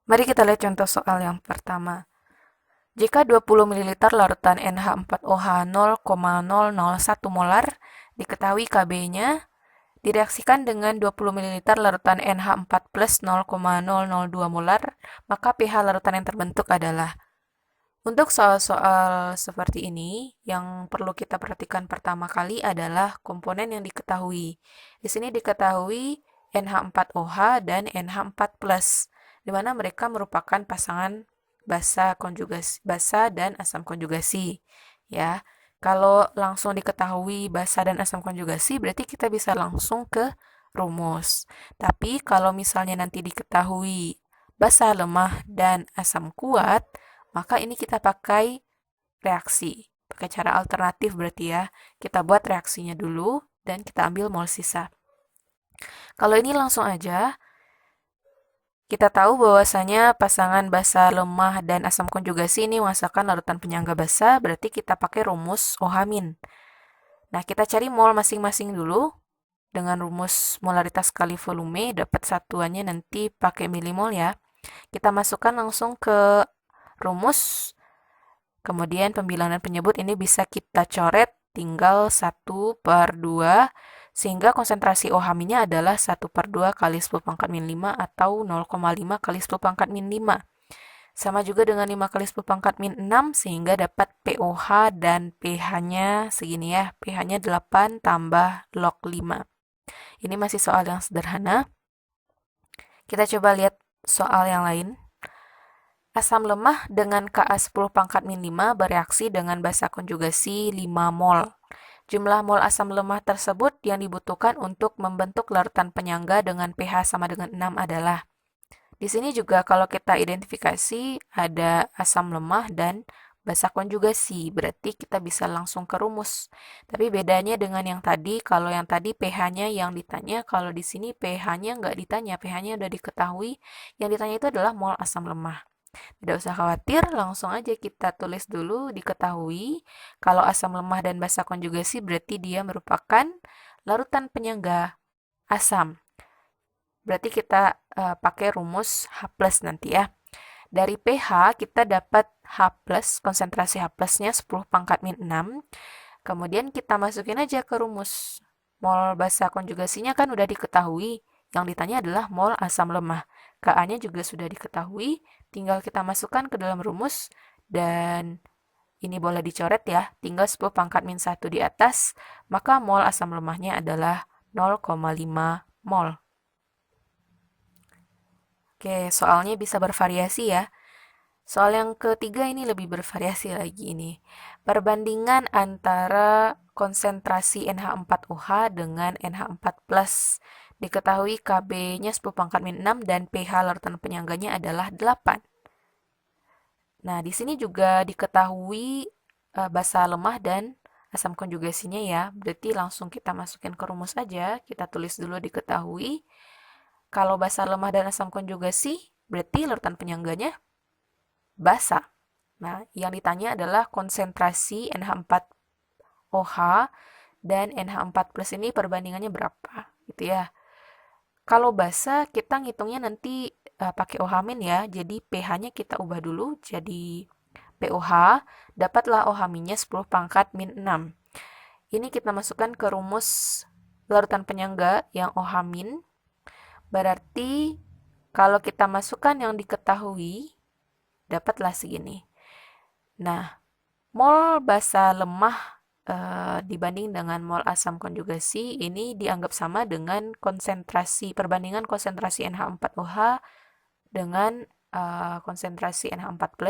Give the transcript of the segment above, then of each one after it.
Mari kita lihat contoh soal yang pertama. Jika 20 ml larutan NH4OH 0,001 molar, diketahui Kb-nya, direaksikan dengan 20 ml larutan NH4 plus 0,002 molar, maka pH larutan yang terbentuk adalah. Untuk soal-soal seperti ini, yang perlu kita perhatikan pertama kali adalah komponen yang diketahui. Di sini diketahui NH4OH dan NH4+, di mana mereka merupakan pasangan basa konjugasi, basa dan asam konjugasi. Ya, kalau langsung diketahui basa dan asam konjugasi, berarti kita bisa langsung ke rumus. Tapi kalau misalnya nanti diketahui basa lemah dan asam kuat, maka ini kita pakai reaksi. Pakai cara alternatif berarti ya. Kita buat reaksinya dulu dan kita ambil mol sisa. Kalau ini langsung aja, kita tahu bahwasanya pasangan basa lemah dan asam konjugasi ini menghasilkan larutan penyangga basa, berarti kita pakai rumus OH-. Nah, kita cari mol masing-masing dulu. Dengan rumus molaritas kali volume, dapat satuannya nanti pakai milimol ya. Kita masukkan langsung ke rumus. Kemudian pembilangan penyebut ini bisa kita coret tinggal 1/2, sehingga konsentrasi OH-nya adalah 1/2 kali 10 pangkat min 5 atau 0,5 kali 10 pangkat min 5. Sama juga dengan 5 kali 10 pangkat min 6, sehingga dapat POH dan pH-nya segini ya. pH-nya 8 tambah log 5. Ini masih soal yang sederhana. Kita coba lihat soal yang lain. Asam lemah dengan Ka 10 pangkat min 5 bereaksi dengan basa konjugasi 5 mol. Jumlah mol asam lemah tersebut yang dibutuhkan untuk membentuk larutan penyangga dengan pH sama dengan 6 adalah. Di sini juga kalau kita identifikasi ada asam lemah dan basa konjugasi, berarti kita bisa langsung ke rumus. Tapi bedanya dengan yang tadi, kalau yang tadi pH-nya yang ditanya, kalau di sini pH-nya nggak ditanya, pH-nya udah diketahui, yang ditanya itu adalah mol asam lemah. Tidak usah khawatir, langsung aja kita tulis dulu diketahui kalau asam lemah dan basa konjugasi berarti dia merupakan larutan penyangga asam. Berarti kita pakai rumus H+ nanti ya. Dari pH kita dapat H+, konsentrasi H+-nya 10 pangkat min 6. Kemudian kita masukin aja ke rumus. Mol basa konjugasinya kan udah diketahui. Yang ditanya adalah mol asam lemah. Ka-nya juga sudah diketahui, tinggal kita masukkan ke dalam rumus dan ini boleh dicoret ya, tinggal 10 pangkat min 1 di atas, maka mol asam lemahnya adalah 0,5 mol. Oke, soalnya bisa bervariasi ya. Soal yang ketiga ini lebih bervariasi lagi ini. Perbandingan antara konsentrasi NH4OH dengan NH4+. Diketahui Kb-nya 10 pangkat min 6 dan pH larutan penyangganya adalah 8. Nah, di sini juga diketahui basa lemah dan asam konjugasinya ya. Berarti langsung kita masukin ke rumus aja. Kita tulis dulu diketahui. Kalau basa lemah dan asam konjugasi, berarti larutan penyangganya basa. Nah, yang ditanya adalah konsentrasi NH4OH dan NH4 plus ini perbandingannya berapa, gitu ya. Kalau basa, kita ngitungnya nanti pakai OH- ya, jadi pH-nya kita ubah dulu jadi POH, dapatlah OH-nya 10 pangkat min 6. Ini kita masukkan ke rumus larutan penyangga yang OH-, berarti kalau kita masukkan yang diketahui, dapatlah segini. Nah, mol basa lemah dibanding dengan mol asam konjugasi ini dianggap sama dengan konsentrasi perbandingan konsentrasi NH4OH dengan konsentrasi NH4+,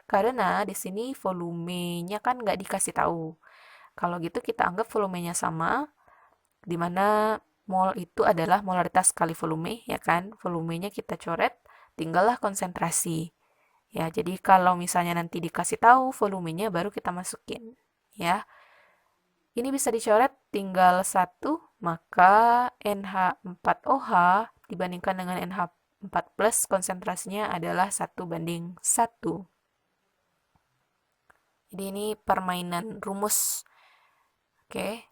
karena di sini volumenya kan nggak dikasih tahu. Kalau gitu kita anggap volumenya sama, di mana mol itu adalah molaritas kali volume, ya kan? Volumenya kita coret, tinggallah konsentrasi. Ya, jadi kalau misalnya nanti dikasih tahu volumenya baru kita masukin, ya. Ini bisa dicoret tinggal 1, maka NH4OH dibandingkan dengan NH4 plus konsentrasinya adalah 1:1. Jadi ini permainan rumus. Oke,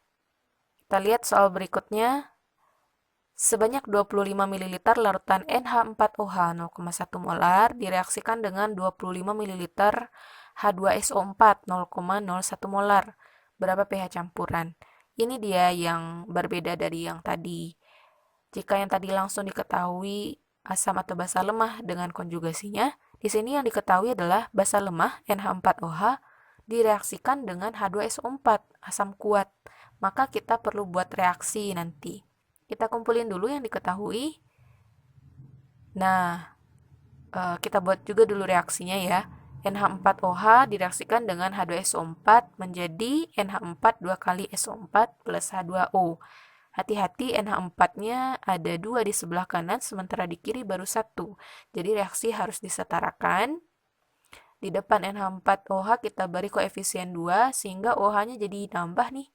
kita lihat soal berikutnya. Sebanyak 25 ml larutan NH4OH 0,1 molar direaksikan dengan 25 ml H2SO4 0,01 molar. Berapa pH campuran? Ini dia yang berbeda dari yang tadi. Jika yang tadi langsung diketahui asam atau basa lemah dengan konjugasinya, di sini yang diketahui adalah basa lemah NH4OH direaksikan dengan H2SO4 asam kuat. Maka kita perlu buat reaksi nanti. Kita kumpulin dulu yang diketahui. Nah, kita buat juga dulu reaksinya ya. NH4OH direaksikan dengan H2SO4 menjadi NH4 2 kali SO4 plus H2O. Hati-hati NH4-nya ada 2 di sebelah kanan, sementara di kiri baru 1. Jadi reaksi harus disetarakan. Di depan NH4OH kita beri koefisien 2, sehingga OH-nya jadi nambah nih.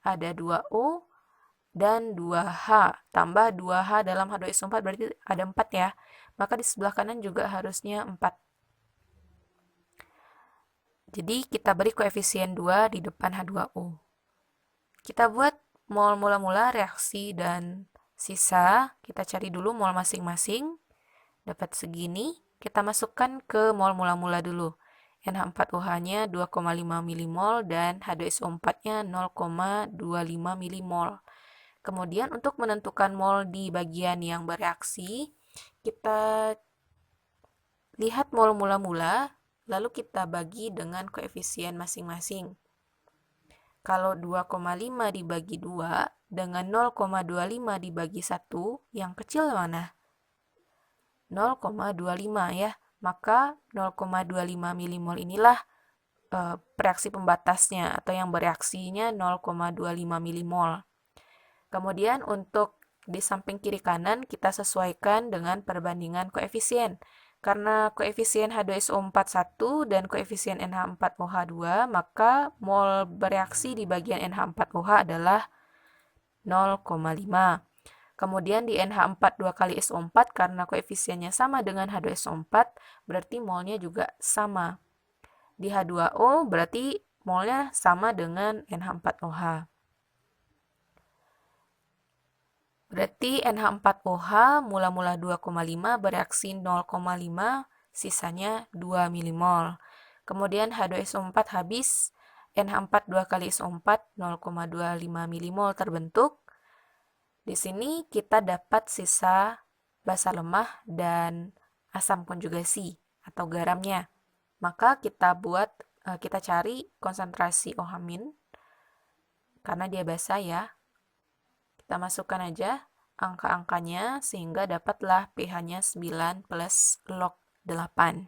Ada 2O dan 2H. Tambah 2H dalam H2SO4 berarti ada 4 ya. Maka di sebelah kanan juga harusnya 4. Jadi kita beri koefisien 2 di depan H2O. Kita buat mol mula-mula reaksi dan sisa. Kita cari dulu mol masing-masing. Dapat segini. Kita masukkan ke mol mula-mula dulu. NH4OH-nya 2,5 milimol dan H2SO4-nya 0,25 milimol. Kemudian untuk menentukan mol di bagian yang bereaksi, kita lihat mol mula-mula, lalu kita bagi dengan koefisien masing-masing. Kalau 2,5 dibagi 2 dengan 0,25 dibagi 1, yang kecil mana? 0,25 ya. Maka 0,25 milimol inilah reaksi pembatasnya atau yang bereaksinya 0,25 milimol. Kemudian untuk di samping kiri kanan kita sesuaikan dengan perbandingan koefisien. Karena koefisien H2SO4 1 dan koefisien NH4OH 2, maka mol bereaksi di bagian NH4OH adalah 0,5. Kemudian di NH4 2 kali SO4 karena koefisiennya sama dengan H2SO4, berarti molnya juga sama. Di H2O berarti molnya sama dengan NH4OH. Berarti NH4OH mula-mula 2,5 bereaksi 0,5, sisanya 2 milimol. Kemudian H2SO4 habis, NH4 2 kali SO4 0,25 milimol terbentuk. Di sini kita dapat sisa basa lemah dan asam konjugasi atau garamnya. Maka kita cari konsentrasi OH- karena dia basa ya. Kita masukkan aja angka-angkanya sehingga dapatlah pH-nya 9 plus log 8.